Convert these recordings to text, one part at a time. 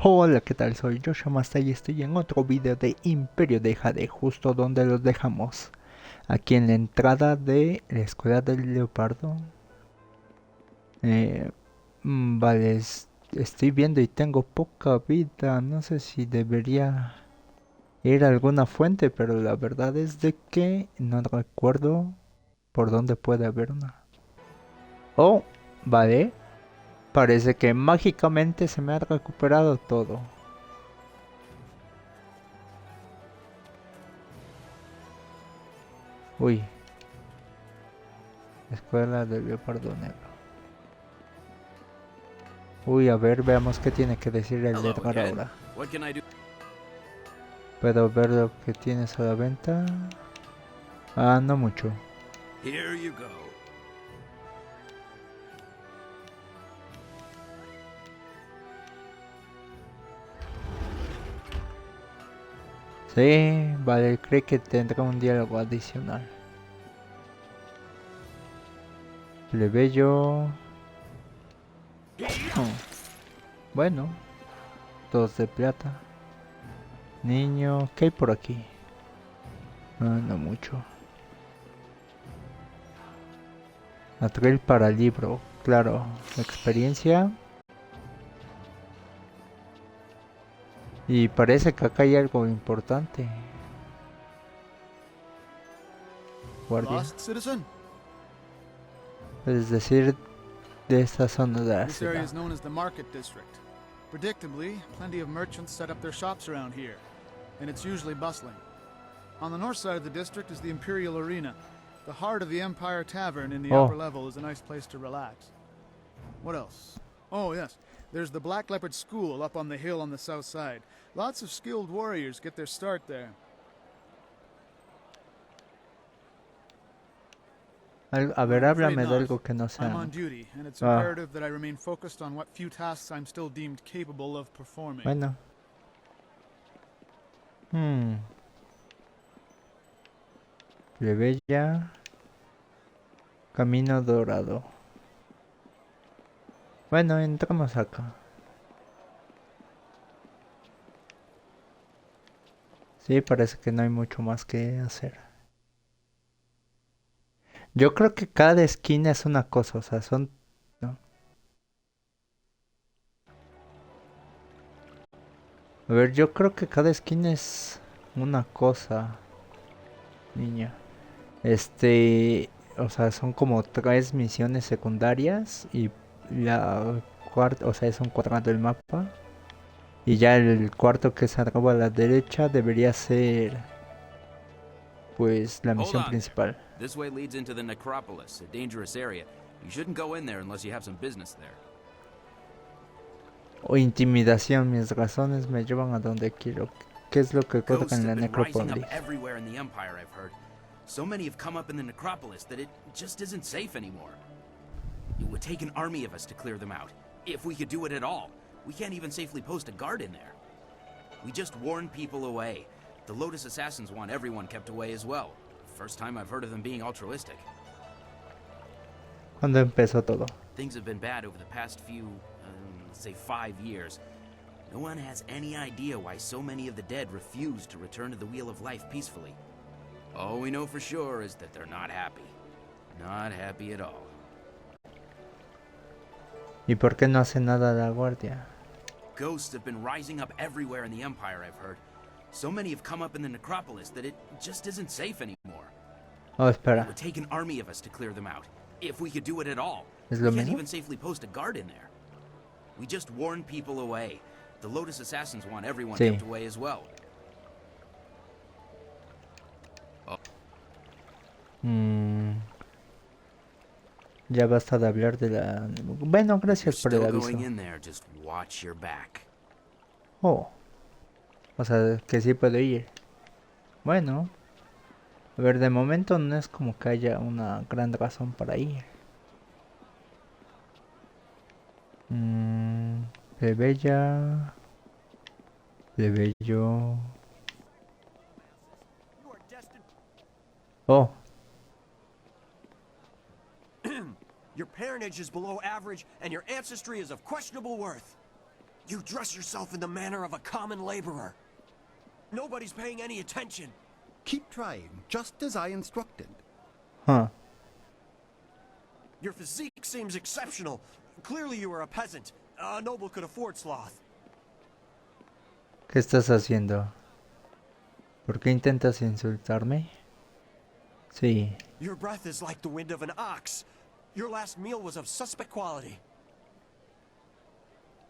Hola, ¿qué tal? Soy Joshua Masta y estoy en otro video de Imperio de Jade, justo donde los dejamos. Aquí en la entrada de la escuela del leopardo. Eh, vale, estoy viendo y tengo poca vida. No sé si debería ir a alguna fuente, pero la verdad es de que no recuerdo por dónde puede haber una. Oh, vale. Parece que mágicamente se me ha recuperado todo. Uy, escuela del leopardo negro. Uy, a ver, veamos qué tiene que decir el de Hello Edgar again. ahora. What can I do? ¿Puedo ver lo que tienes a la venta? Ah, no mucho. Here you go. Sí, vale, cree que tendrá un diálogo adicional. Plebeyo. Oh, bueno, dos de plata. Niño, ¿qué hay por aquí? Ah, no mucho. Atril para libro, claro. Experiencia. Y parece que acá hay algo importante. Guardia. Lost, citizen? Es decir, de esta zona de la This area ciudad. is known as the Market District. Predictably, plenty of merchants set up their shops around here, and it's usually bustling. On the north side of the district is the Imperial Arena. The heart of the Empire Tavern in the upper Oh, level is a nice place to relax. What else? Oh, yes. There's the Black Leopard School up on the hill on the south side. Lots of skilled warriors get their start there. a ver, I'm afraid háblame de not. algo que no I'm on sea. duty, and it's Ah, imperative that I remain focused on what few tasks I'm still deemed capable of performing. bueno. Hmm. Plebeya. Camino dorado. Bueno, entramos acá. Sí, parece que no hay mucho más que hacer. Yo creo que cada esquina es una cosa, o sea, son... ¿no? A ver, yo creo que cada esquina es una cosa, niña. O sea, son como tres misiones secundarias y la cuarta, o sea, es un cuadrado del mapa. Y ya el cuarto que es arriba a la derecha debería ser, pues, la Hold misión on there. principal. This way leads into the necropolis, a dangerous area. You shouldn't go in there unless you have some business there. O intimidación, mis razones me llevan a donde quiero. ¿Qué es lo que encuentro Ghosts en have la been rising up necrópolis? everywhere in the Empire, I've heard. So many have come up in the necropolis that it just isn't safe anymore. It would take an army of us to clear them out, if we could do it at all. We can't even safely post a guard in there. We just warn people away. The Lotus Assassins want everyone kept away as well. First time I've heard of them being altruistic. ¿Cuándo empezó todo? Things have been bad over the past few, let's say 5 years. No one has any idea why so many of the dead refuse to return to the Wheel of Life peacefully. All we know for sure is that they're not happy. Not happy at all. ¿Y por qué no hace nada la guardia? Ghosts have been rising up everywhere in the Empire, I've heard. So many have come up in the necropolis that it just isn't safe anymore. Oh, It espera. would take an army of us to clear them out, if we could do it at all. ¿Es We lo can't mismo? even safely post a guard in there. We just warn people away. The Lotus Assassins want everyone Sí. kept away as well. Mm, ya basta de hablar de la... Bueno, If you're gracias por el still aviso. going in there, just watch your back. Oh, o sea, que sí puedo ir. Bueno, a ver, de momento no es como que haya una gran razón para ir. Plebeya... Plebeyo... Oh, Your parentage is below average, and your ancestry is of questionable worth. You dress yourself in the manner of a common laborer. Nobody's paying any attention. Keep trying, just as I instructed. Huh. Your physique seems exceptional. Clearly you are a peasant. A noble could afford sloth. ¿Qué estás haciendo? ¿Por qué intentas insultarme? Sí. Your breath is like the wind of an ox. Your last meal was of suspect quality.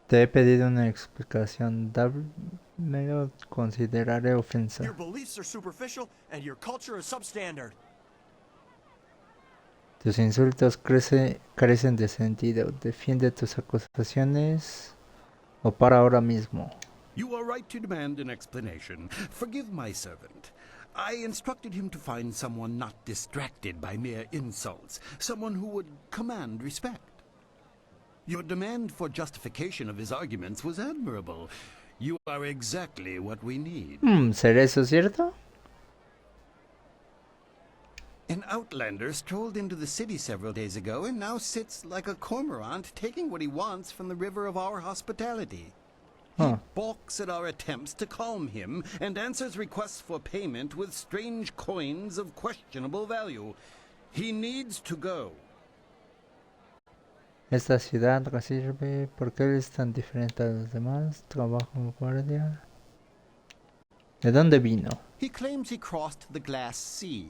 Te he pedido una explicación. Dámelo, consideraré ofensa. Your beliefs are superficial and your culture is substandard. Tus insultos carecen de sentido. Defiende tus acusaciones o para ahora mismo. You are right to demand an explanation. Forgive my servant. I instructed him to find someone not distracted by mere insults, someone who would command respect. Your demand for justification of his arguments was admirable. You are exactly what we need. ¿Será eso cierto? An outlander strolled into the city several days ago and now sits like a cormorant taking what he wants from the river of our hospitality. He balks at our attempts to calm him and answers requests for payment with strange coins of questionable value. He needs to go. Esta ciudad sirve porque él es tan diferente a los demás. Trabaja como guardia. ¿De dónde vino? He claims he crossed the glass sea,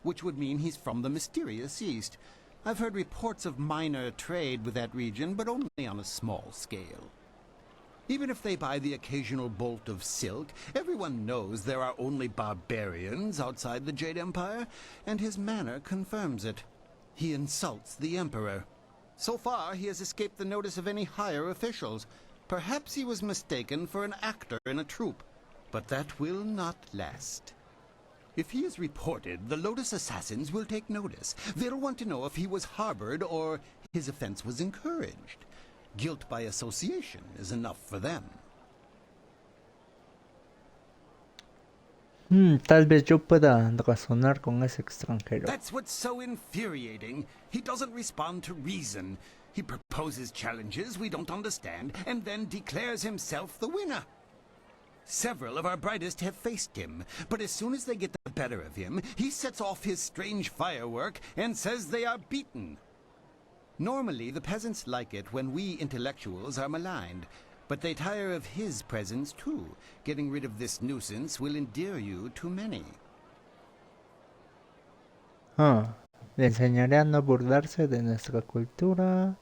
which would mean he's from the mysterious East. I've heard reports of minor trade with that region, but only on a small scale. Even if they buy the occasional bolt of silk, everyone knows there are only barbarians outside the Jade Empire, and his manner confirms it. He insults the Emperor. So far, he has escaped the notice of any higher officials. Perhaps he was mistaken for an actor in a troupe, but that will not last. If he is reported, the Lotus assassins will take notice. They'll want to know if he was harbored or his offense was encouraged. Guilt by association is enough for them. Tal vez yo pueda razonar con ese extranjero. That's what's so infuriating. He doesn't respond to reason. He proposes challenges we don't understand and then declares himself the winner. Several of our brightest have faced him, but as soon as they get the better of him, he sets off his strange firework and says they are beaten. Normally, the peasants like it when we intellectuals are maligned, but they tire of his presence too. Getting rid of this nuisance will endear you to many. Le enseñaré a no burlarse de nuestra cultura.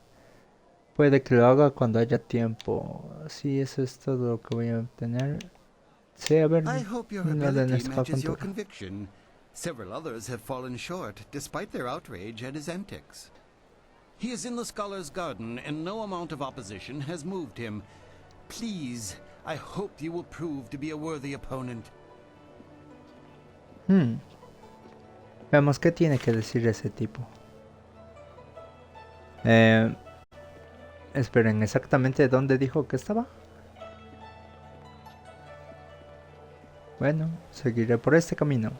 Puede que lo haga cuando haya tiempo. Sí, eso es todo lo que voy a obtener. Sí, a ver, I hope your una de ability nuestra matches your cultura. conviction. Several others have fallen short, despite their outrage at his antics. He is in the scholar's garden, and no amount of opposition has moved him. Please, I hope you will prove to be a worthy opponent. Veamos qué tiene que decir ese tipo. Esperen, ¿exactamente dónde dijo que estaba? Bueno, seguiré por este camino.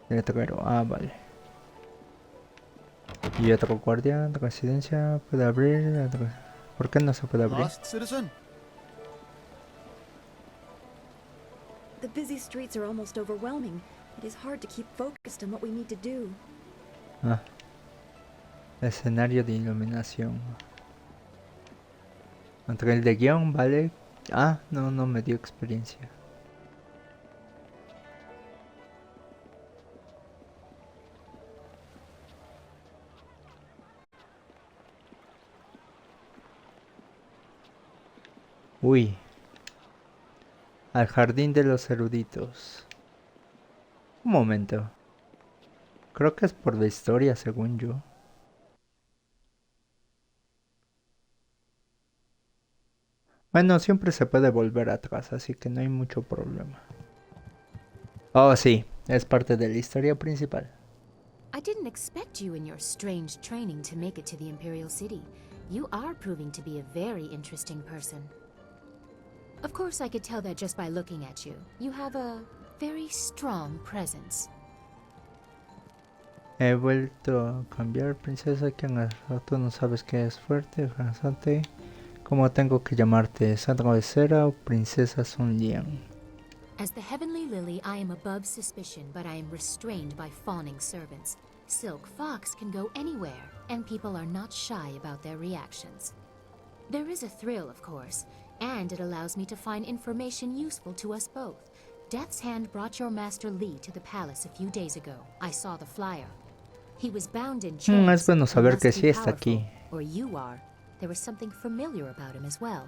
Letrero, vale. Y otro guardia de residencia puede abrir. ¿Por qué no se puede abrir? Lost, citizen? The busy streets are almost overwhelming. It is hard to keep focused on what we need to do. Escenario de iluminación. Entre el de guión, vale. No me dio experiencia. Uy. Al jardín de los eruditos. Un momento. Creo que es por la historia, según yo. Bueno, siempre se puede volver atrás, así que no hay mucho problema. Oh, sí, es parte de la historia principal. I didn't expect you in your strange training to make it to the Imperial City. You are proving to be a very interesting person. Of course, I could tell that just by looking at you. You have a very strong presence. He vuelto a cambiar, princesa, que en el rato no sabes que es fuerte, cansante. ¿Cómo tengo que llamarte? ¿Sandra de Cera o princesa Sun Lian? As the heavenly lily, I am above suspicion, but I am restrained by fawning servants. Silk Fox can go anywhere, and people are not shy about their reactions. There is a thrill, of course, and it allows me to find information useful to us both. Death's Hand brought your master Lee to the palace a few days ago. I saw the flyer. He was bound in chains. Es bueno He saber must que be sí está powerful, aquí. or you are. There was something familiar about him as well.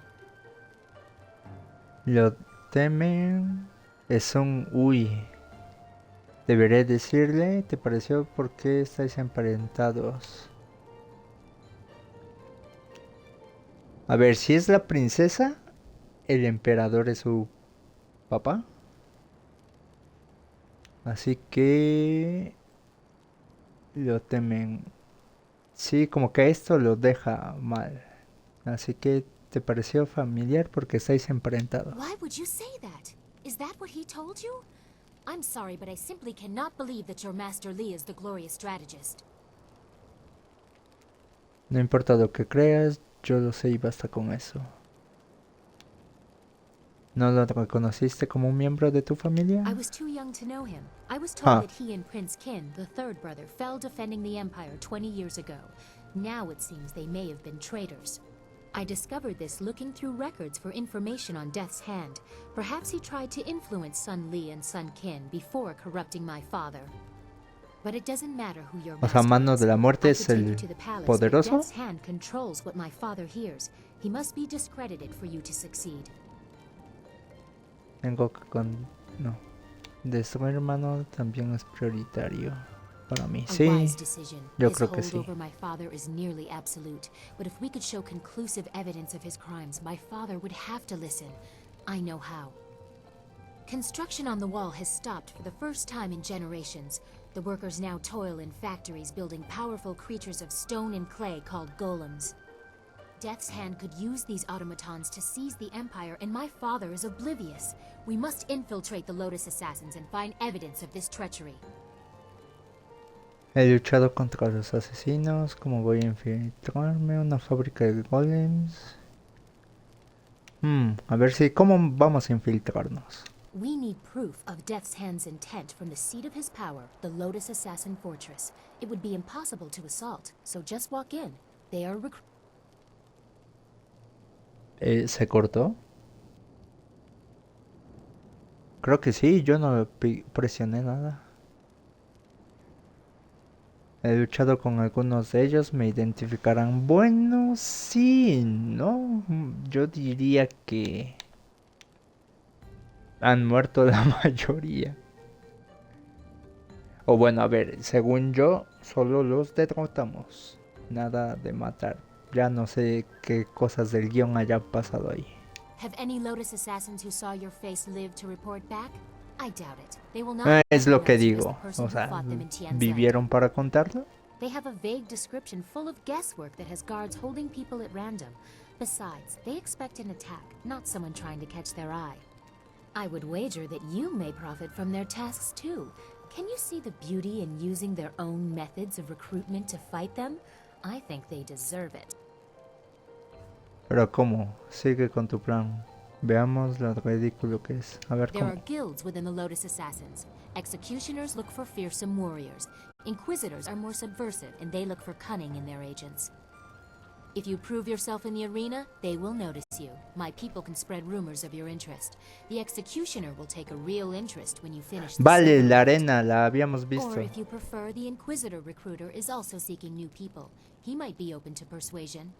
Lo temen. Es un uy. Deberé decirle, ¿te pareció por qué estáis emparentados? A ver, si es la princesa, el emperador es su papá. Así que lo temen. Sí, como que esto lo deja mal. Así que te pareció familiar porque estáis emparentados. Why would you say that? Is that what he told you? I'm sorry, but I simply cannot believe that your master Lee is the glorious strategist. No importa lo que creas, yo lo sé y basta con eso. ¿No lo reconociste como un miembro de tu familia? I was too young to know him. I was told that he and Prince Qin, the third brother, fell defending the Empire 20 years ago. Now it seems they may have been traitors. I discovered this looking through records for information on Death's Hand. Perhaps he tried to influence Sun Li and Sun Qin before corrupting my father. But it doesn't matter who your O sea, master Mano is. de la Muerte I es could take you el to the palace, but poderoso. Death's Hand controls what my father hears. He must be discredited for you to succeed. Tengo que No. Destruir hermano también es prioritario para mí. A Sí, wise decision. yo His creo que hold sí. over my father is nearly absolute. But if we could show conclusive evidence of his crimes, my father would have to listen. I know how. Construction on the wall has stopped for the first time in generations. The workers now toil in factories building powerful creatures of stone and clay called golems. Death's Hand could use these automatons to seize the Empire, and my father is oblivious. We must infiltrate the Lotus Assassins and find evidence of this treachery. He luchado contra los asesinos. ¿Cómo voy a infiltrarme? Una fábrica de golems. A ver si... ¿Cómo vamos a infiltrarnos? We need proof of Death's Hand's intent from the seat of his power, the Lotus Assassin Fortress. It would be impossible to assault, so just walk in. They are ¿Se cortó? Creo que sí, yo no presioné nada. He luchado con algunos de ellos, me identificarán. Bueno, sí, ¿no? Yo diría que han muerto la mayoría. O bueno, a ver, según yo, solo los derrotamos. Nada de matar. Ya no sé qué cosas del guión hayan pasado ahí. Have any Lotus Assassins who saw your face lived to report back? I doubt it. They will not Es lo que recognize you as digo. the person O who sea, fought them in Tian's ¿vivieron land. para contarlo? They have a vague description full of guesswork that has guards holding people at random. Besides, they expect an attack, not someone trying to catch their eye. I would wager that you may profit from their tasks too. Can you see the beauty in using their own methods of recruitment to fight them? I think they deserve it. Pero ¿cómo? Sigue con tu plan. Veamos lo ridículo que es. A ver There cómo. are guilds within the Lotus Assassins. Executioners look for fearsome warriors. Inquisitors are more subversive, and they look for cunning in their agents. If you prove yourself in the arena, they will notice you. My people can spread rumors of your interest. The Executioner will take a real interest when you finish the Vale, silver la hunt. arena la habíamos Or visto. if you prefer, the Inquisitor recruiter is also seeking new people. He might be open to persuasion.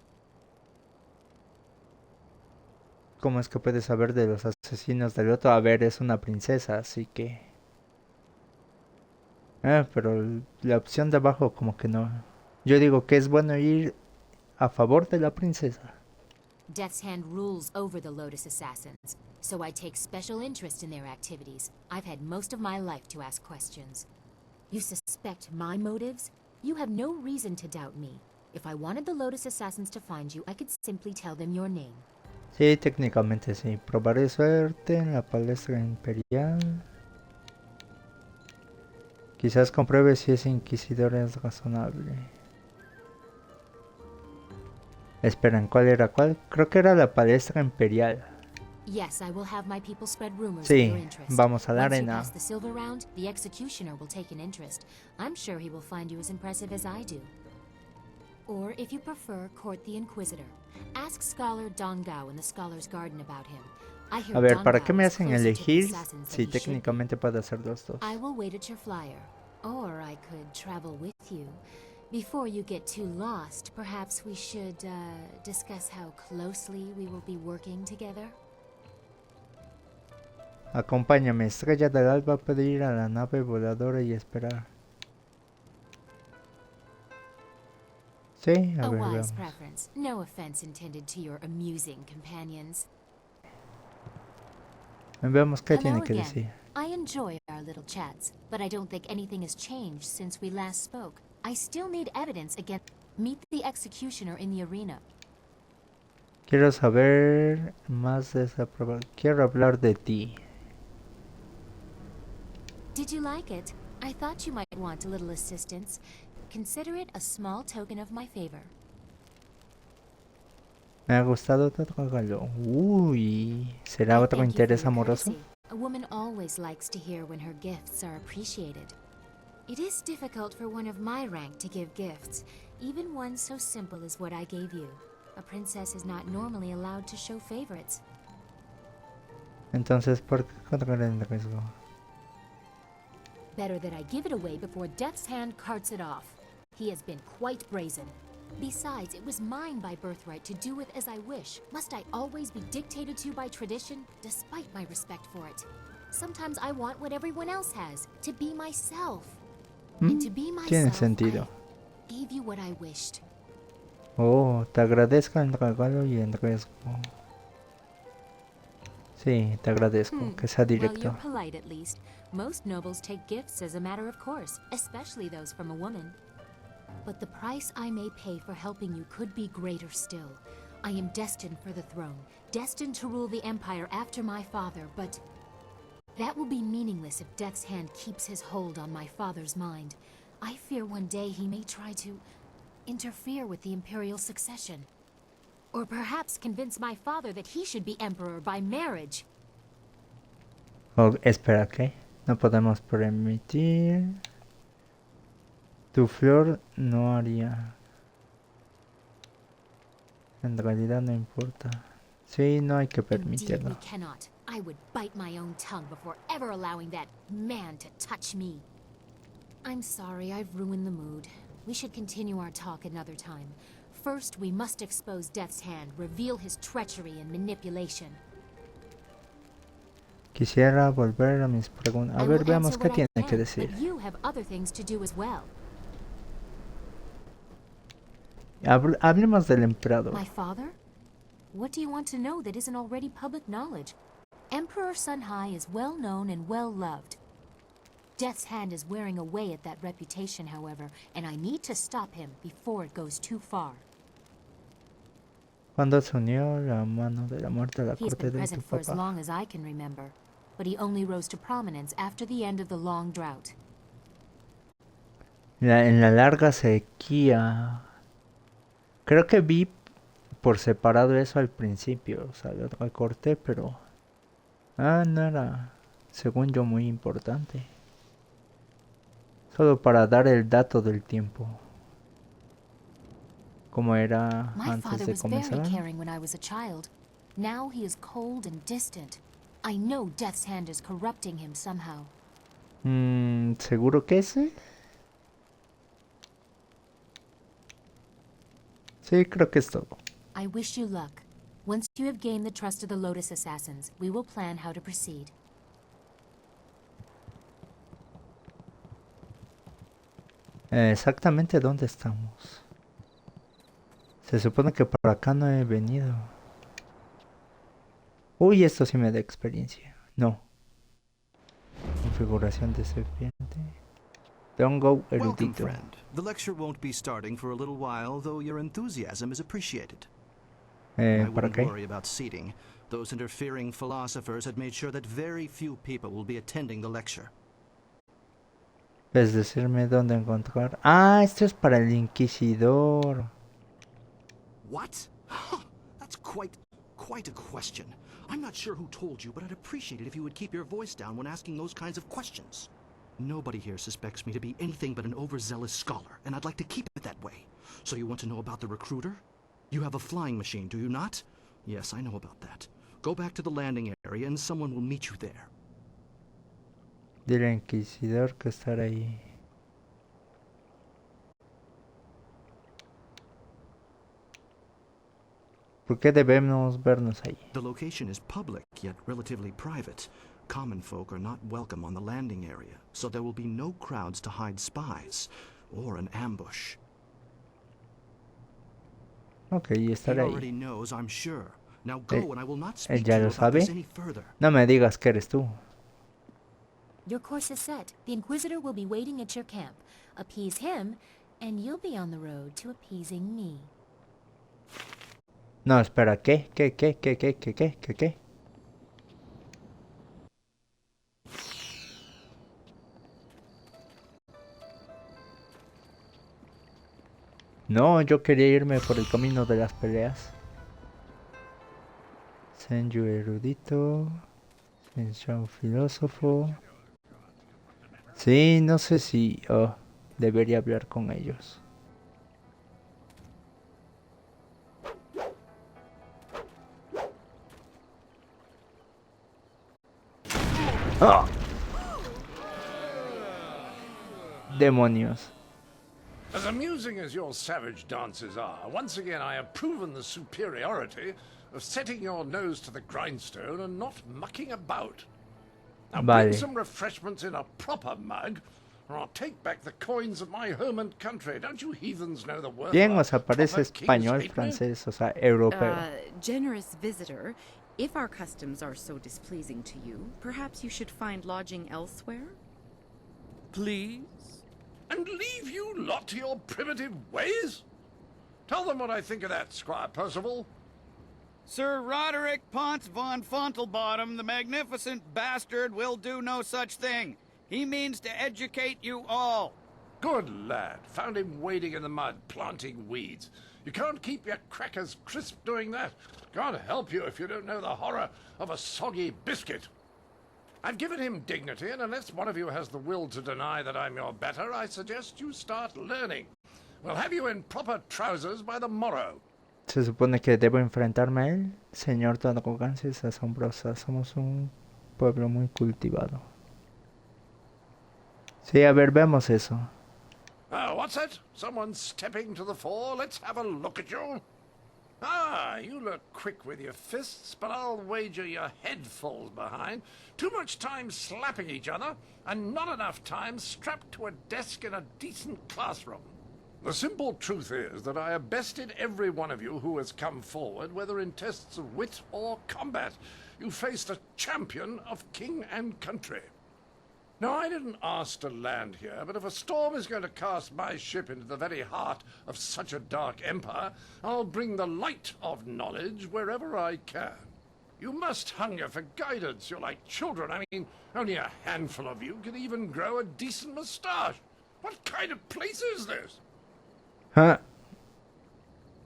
¿Cómo es que puedes saber de los asesinos del otro? A ver, es una princesa, así que... pero la opción de abajo como que no. Yo digo que es bueno ir a favor de la princesa. Death's Hand rules over the Lotus Assassins, so I take special interest in their activities. I've had most of my life to ask questions. You suspect my motives? You have no reason to doubt me. If I wanted the Lotus Assassins to find you, I could simply tell them your name. Sí, técnicamente sí. Probaré suerte en la palestra imperial. Quizás compruebe si ese inquisidor es razonable. Esperan, ¿cuál era cuál? Creo que era la palestra imperial. Yes, I will have my people spread rumors of your Sí, interest. vamos a la Once you arena. pass the silver round, the executioner will take an interest. I'm sure he will find you as impressive as I do. Or, if you prefer, court the Inquisitor. Ask Scholar Don Gao in the Scholar's Garden about him. I hear A ver, Don ¿para Gao qué me is hacen closer to the elegir assassins than si he should be. técnicamente puedo hacer dos? I will wait at your flyer. Or I could travel with you. Before you get too lost, perhaps we should, discuss how closely we will be working together? Acompáñame, Estrella del Alba puede ir a la nave voladora y esperar. Sí, a A ver, wise veamos. preference. No offense intended to your amusing companions. Veamos qué tiene Hello que again. decir. I enjoy our little chats, but I don't think anything has changed since we last spoke. I still need evidence against... Meet the executioner in the arena. Quiero saber más de esa prueba. Quiero hablar de ti. Did you like it? I thought you might want a little assistance. Consider it a small token of my favor. Me ha gustado tu regalo. Uy, ¿será I otro thank you for interés your amoroso? courtesy. A woman always likes to hear when her gifts are appreciated. It is difficult for one of my rank to give gifts, even one so simple as what I gave you. A princess is not normally allowed to show favorites. Entonces, ¿por qué correr el riesgo? Better that I give it away before Death's Hand carts it off. He has been quite brazen. Besides, it was mine by birthright to do with as I wish. Must I always be dictated to by tradition, despite my respect for it? Sometimes I want what everyone else has, to be myself. And to be Tiene myself, sentido. I gave you what I wished. Oh, te agradezco el regalo y el riesgo. Sí, te agradezco, que sea Well, you're directo. polite at least. Most nobles take gifts as a matter of course, especially those from a woman. But the price I may pay for helping you could be greater still. I am destined for the throne, destined to rule the Empire after my father, but that will be meaningless if Death's Hand keeps his hold on my father's mind. I fear one day he may try to interfere with the imperial succession. Or perhaps convince my father that he should be emperor by marriage. Oh, espera, ¿qué? No podemos permitir... Tu flor no haría... En realidad no importa. Sí, no hay que Indeed, we permitirlo. cannot. I would bite my own tongue before ever allowing that man to touch me. I'm sorry, I've ruined the mood. We should continue our talk another time. First, we must expose Death's Hand, reveal his treachery and manipulation. Quisiera volver a mis preguntas. A I ver, will veamos answer qué what I tiene que can, decir. but you have other things to do as well. Hablemos del emperador. My father? What do you want to know that isn't already public knowledge? Emperor Sunhai is well known and well loved. Death's Hand is wearing away at that reputation, however, and I need to stop him before it goes too far. Cuando se unió la mano de la muerte a la He has corte been de tu present for as papá. long as I can remember, but he only rose to prominence after the end of the long drought. En la larga sequía. Creo que vi por separado eso al principio. O sea, lo recorté, pero... Ah, no era, según yo, muy importante. Solo para dar el dato del tiempo. Como era My antes father de was very comenzar. caring when I was a child. Now he is cold and distant. I know Death's Hand is corrupting him somehow. ¿Seguro que ese? Sí, creo que es todo. I wish you luck. Once you have gained the trust of the Lotus Assassins, we will plan how to proceed. Exactamente dónde estamos. Se supone que por acá no he venido. Uy, esto sí me da experiencia. No. Configuración de serpiente. Don't go Welcome, erudito. friend. The lecture won't be starting for a little while, though your enthusiasm is appreciated. I ¿Para wouldn't qué? worry about seating. Those interfering philosophers had made sure that very few people will be attending the lecture. ¿Puedes decirme dónde encontrar? Ah, esto es para el inquisidor. What? That's quite a question. I'm not sure who told you, but I'd appreciate it if you would keep your voice down when asking those kinds of questions. Nobody here suspects me to be anything but an overzealous scholar, and I'd like to keep it that way. So you want to know about the recruiter? You have a flying machine, do you not? Yes, I know about that. Go back to the landing area and someone will meet you there. Dile al inquisidor que estará ahí. ¿Por qué debemos vernos ahí? The location is public, yet relatively private. Common folk are not welcome on the landing area, so there will be no crowds to hide spies or an ambush. Ok, He estaré ahí. already knows, I'm sure. Now go, and I will not ¿Él speak ya to you lo about this sabe? any further. No me digas que eres tú. Your course is set. The Inquisitor will be waiting at your camp. Appease him, and you'll be on the road to appeasing me. No, espera, ¿qué? ¿Qué? No, yo quería irme por el camino de las peleas. Senju erudito. Senju filósofo. Sí, no sé si debería hablar con ellos. ¡Ah! Demonios. As amusing as your savage dances are, once again I have proven the superiority of setting your nose to the grindstone and not mucking about. Now bring some refreshments in a proper mug, or I'll take back the coins of my home and country. Don't you heathens know the word? Bien, o sea, parece español, francés, o sea, europeo. Generous visitor, if our customs are so displeasing to you, perhaps you should find lodging elsewhere? Please? And leave you lot to your primitive ways? Tell them what I think of that, Squire Percival. Sir Roderick Ponce von Fontelbottom, the magnificent bastard, will do no such thing. He means to educate you all. Good lad. Found him wading in the mud, planting weeds. You can't keep your crackers crisp doing that. Can't help you if you don't know the horror of a soggy biscuit. I've given him dignity, and unless one of you has the will to deny that I'm your better, I suggest you start learning. We'll have you in proper trousers by the morrow. Se supone que debo enfrentarme a él. Señor, tu arrogancia es asombrosa. Somos un pueblo muy cultivado. Sí, a ver, vemos eso. What's that? Someone stepping to the fore? Let's have a look at you. Ah, you look quick with your fists, but I'll wager your head falls behind. Too much time slapping each other, and not enough time strapped to a desk in a decent classroom. The simple truth is that I have bested every one of you who has come forward, whether in tests of wit or combat. You faced a champion of king and country. Now, I didn't ask to land here, but if a storm is going to cast my ship into the very heart of such a dark empire, I'll bring the light of knowledge wherever I can. You must hunger for guidance. You're like children. I mean, only a handful of you can even grow a decent moustache. What kind of place is this?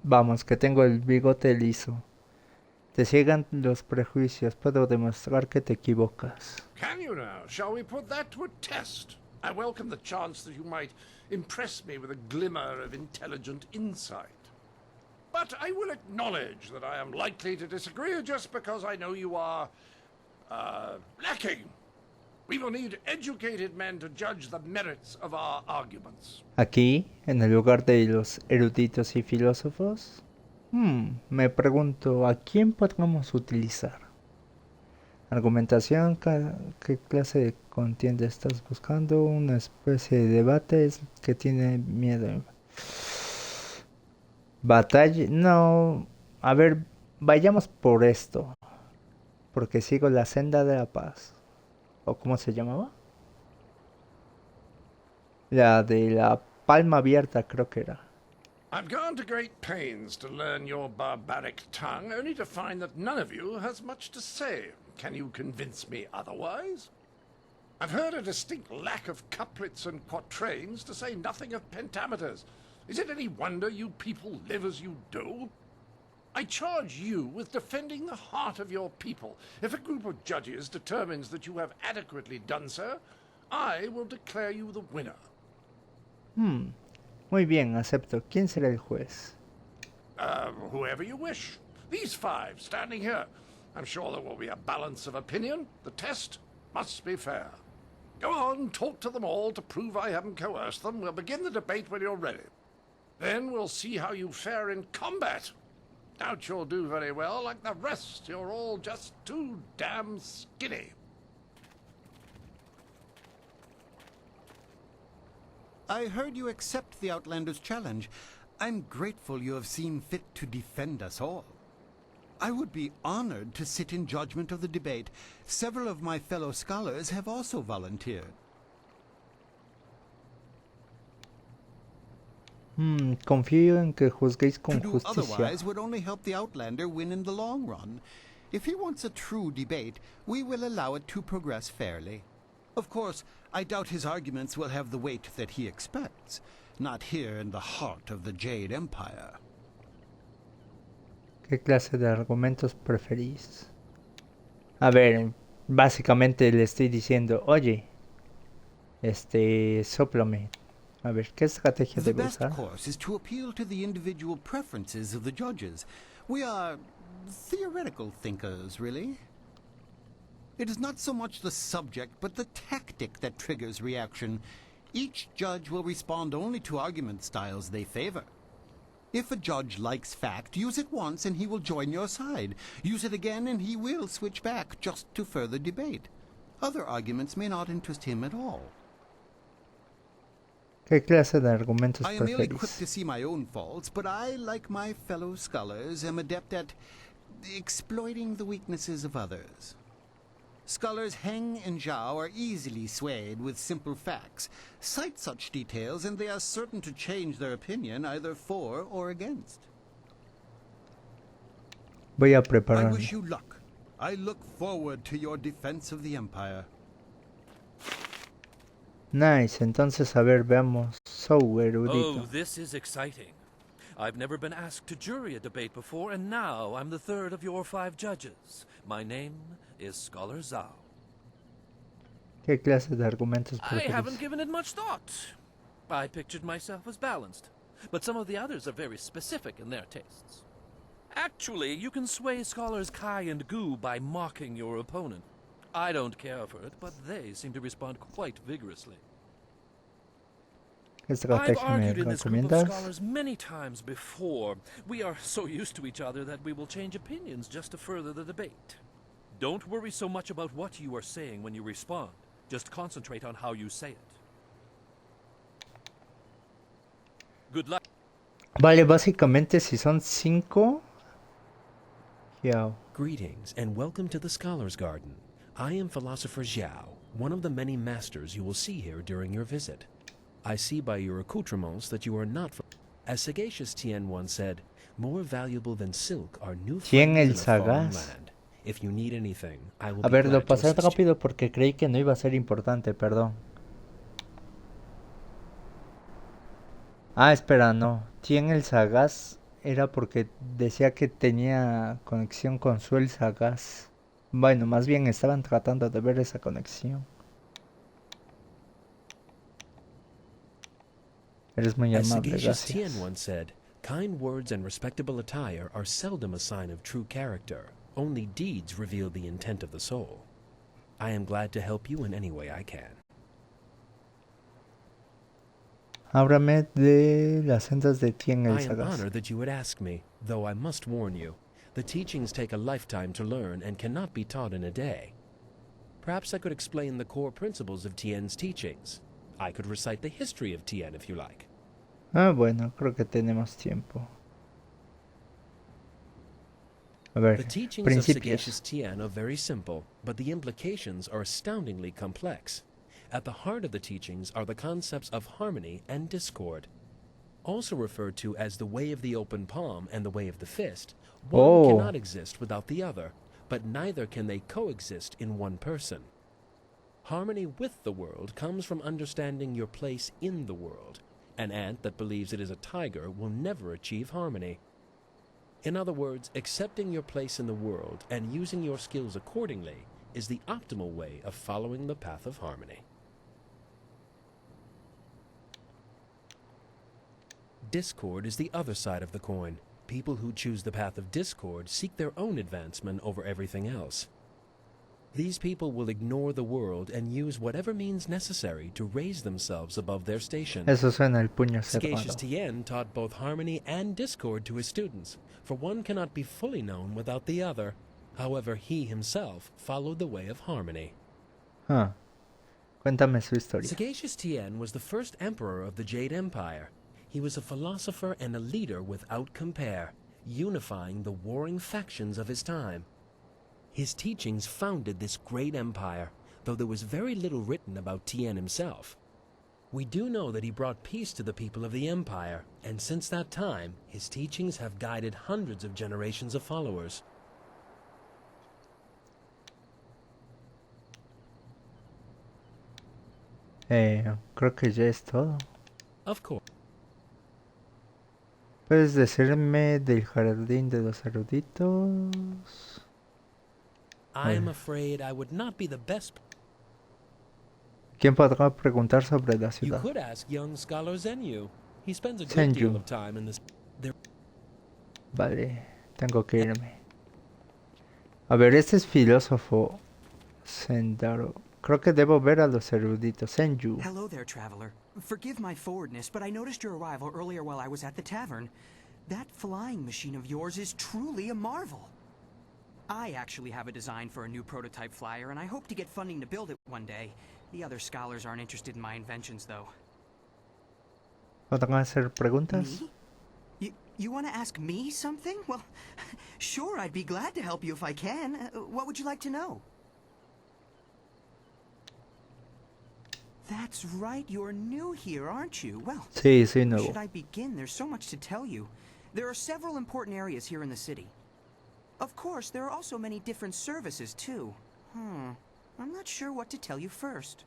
Vamos, que tengo el bigote liso. Te ciegan los prejuicios. Puedo demostrar que te equivocas. Can you now? Shall we put that to a test? I welcome the chance that you might impress me with a glimmer of intelligent insight. But I will acknowledge that I am likely to disagree just because I know you are, lacking. We will need educated men to judge the merits of our arguments. Aquí, en el lugar de los eruditos y filósofos, me pregunto, ¿a quién podemos utilizar? Argumentación, ¿qué clase de contienda estás buscando? Una especie de debate es que tiene miedo. Batalla, no. A ver, vayamos por esto. Porque sigo la senda de la paz. ¿O cómo se llamaba? La de la palma abierta, creo que era. I've gone to great pains to learn your barbaric tongue, only to find that none of you has much to say. Can you convince me otherwise? I've heard a distinct lack of couplets and quatrains, to say nothing of pentameters. Is it any wonder you people live as you do? I charge you with defending the heart of your people. If a group of judges determines that you have adequately done so, I will declare you the winner. Muy bien, acepto. ¿Quién será el juez? Whoever you wish. These 5 standing here. I'm sure there will be a balance of opinion. The test must be fair. Go on, talk to them all to prove I haven't coerced them. We'll begin the debate when you're ready. Then we'll see how you fare in combat. Doubt you'll do very well. Like the rest, you're all just too damn skinny. I heard you accept the Outlander's challenge. I'm grateful you have seen fit to defend us all. I would be honored to sit in judgment of the debate. Several of my fellow scholars have also volunteered. Confío en que juzguéis con To do justicia. otherwise would only help the Outlander win in the long run. If he wants a true debate, we will allow it to progress fairly. Of course, I doubt his arguments will have the weight that he expects. Not here in the heart of the Jade Empire. ¿Qué clase de argumentos preferís? A ver, básicamente le estoy diciendo, oye, sóplame. A ver, ¿qué estrategia The debo best usar? course is to appeal to the individual preferences of the judges. We are theoretical thinkers, really. It is not so much the subject, but the tactic that triggers reaction. Each judge will respond only to argument styles they favor. If a judge likes fact, use it once and he will join your side. Use it again and he will switch back just to further debate. Other arguments may not interest him at all. ¿Qué clase de argumentos I am ill-equipped preferís? to see my own faults, but I, like my fellow scholars, am adept at exploiting the weaknesses of others. Scholars Heng and Zhao are easily swayed with simple facts. Cite such details and they are certain to change their opinion either for or against. Voy a I prepararme. wish you luck. I look forward to your defense of the Empire. Nice, entonces a ver, veamos. So, erudito. Oh, this is exciting. I've never been asked to jury a debate before, and now I'm the 3rd of your 5 judges. My name is Scholar Zhao. ¿Qué clase de argumentos I haven't preferís? given it much thought. I pictured myself as balanced, but some of the others are very specific in their tastes. Actually, you can sway Scholars Kai and Gu by mocking your opponent. I don't care for it, but they seem to respond quite vigorously. ¿Qué I've estrategia me argued in this group of recomiendas? scholars many times before. We are so used to each other that we will change opinions just to further the debate. Don't worry so much about what you are saying when you respond. Just concentrate on how you say it. Good luck. Vale, básicamente si son 5... Greetings and welcome to the Scholar's Garden. I am Philosopher Xiao, one of the many masters you will see here during your visit. I see by your accoutrements that you are not... As sagacious Tien once said, more valuable than silk are new Tien el friends in a foreign sagaz. land. If you need anything, I will A be ver, lo glad to pasé assist you. rápido porque creí que no iba a ser importante, perdón. Ah, espera, no. Tien el sagaz era porque decía que tenía conexión con su el sagaz. Bueno, más bien estaban tratando de ver esa conexión. Eres muy As amable, sagacious Tien gracias. once said, kind words and respectable attire are seldom a sign of true character. Only deeds reveal the intent of the soul. I am glad to help you in any way I can. Háblame de las sendas de Tien el I am sagaz. honored that you would ask me, though I must warn you, the teachings take a lifetime to learn and cannot be taught in a day. Perhaps I could explain the core principles of Tien's teachings. I could recite the history of Tien if you like. Ah, bueno, creo que tenemos tiempo. A ver, The teachings of principios. sagacious Tien are very simple, but the implications are astoundingly complex. At the heart of the teachings are the concepts of harmony and discord. Also referred to as the way of the open palm and the way of the fist, one cannot exist without the other, but neither can they coexist in one person. Harmony with the world comes from understanding your place in the world. An ant that believes it is a tiger will never achieve harmony. In other words, accepting your place in the world and using your skills accordingly is the optimal way of following the path of harmony. Discord is the other side of the coin. People who choose the path of discord seek their own advancement over everything else. These people will ignore the world and use whatever means necessary to raise themselves above their station. Eso suena el puño Sagacious cerrado. Tien taught both harmony and discord to his students, for one cannot be fully known without the other. However, he himself followed the way of harmony. Ah, cuéntame su historia. Sagacious Tien was the first emperor of the Jade Empire. He was a philosopher and a leader without compare, unifying the warring factions of his time. His teachings founded this great empire, though there was very little written about Tien himself. We do know that he brought peace to the people of the empire, and since that time, his teachings have guided hundreds of generations of followers. Creo que ya es todo. Of course. ¿Puedes decirme del jardín de los eruditos? I am afraid I would not be the best. ¿Quién podrá preguntar sobre la You ciudad? could ask young scholar Zenyu. He spends a Zenyu. great deal of time in this. Vale, tengo que irme. A ver, este es filósofo Sendaro. Creo que debo ver a los eruditos. Senju. Hello there, traveler. Forgive my forwardness, but I noticed your arrival earlier while I was at the tavern. That flying machine of yours is truly a marvel. I actually have a design for a new prototype flyer, and I hope to get funding to build it one day. The other scholars aren't interested in my inventions, though. ¿Podrán hacer preguntas? Me? You want to ask me something? Well, sure, I'd be glad to help you if I can. What would you like to know? That's right, you're new here, aren't you? Well, Sí, soy where nuevo. should I begin? There's so much to tell you. There are several important areas here in the city. Of course, there are also many different services, too. I'm not sure what to tell you first.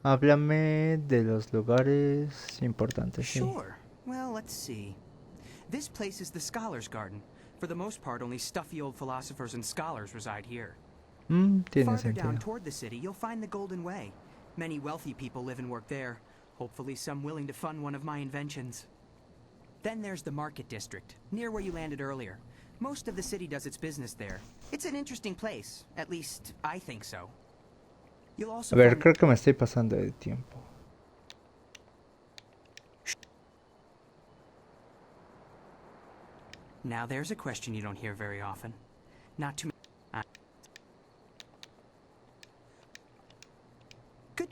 Háblame de los lugares importantes. Sí. Sure. Well, let's see. This place is the Scholars' Garden. For the most part, only stuffy old philosophers and scholars reside here. Tiene Farther down sentido. toward the city, you'll find the Golden Way. Many wealthy people live and work there. Hopefully some willing to fund one of my inventions. Then there's the Market District, near where you landed earlier. Most of the city does its business there. It's an interesting place. At least, I think so. You'll also A ver, find creo que me estoy pasando de tiempo. Now there's a question you don't hear very often. Not too many. Good.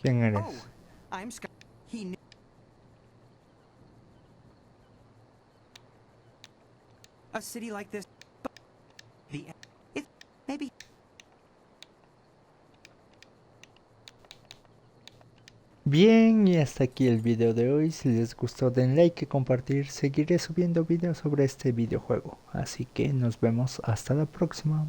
¿Quién eres? Oh, I'm Scott. He knew. A city like this. It maybe. Bien, y hasta aquí el video de hoy. Si les gustó, den like y compartir. Seguiré subiendo videos sobre este videojuego. Así que nos vemos hasta la próxima.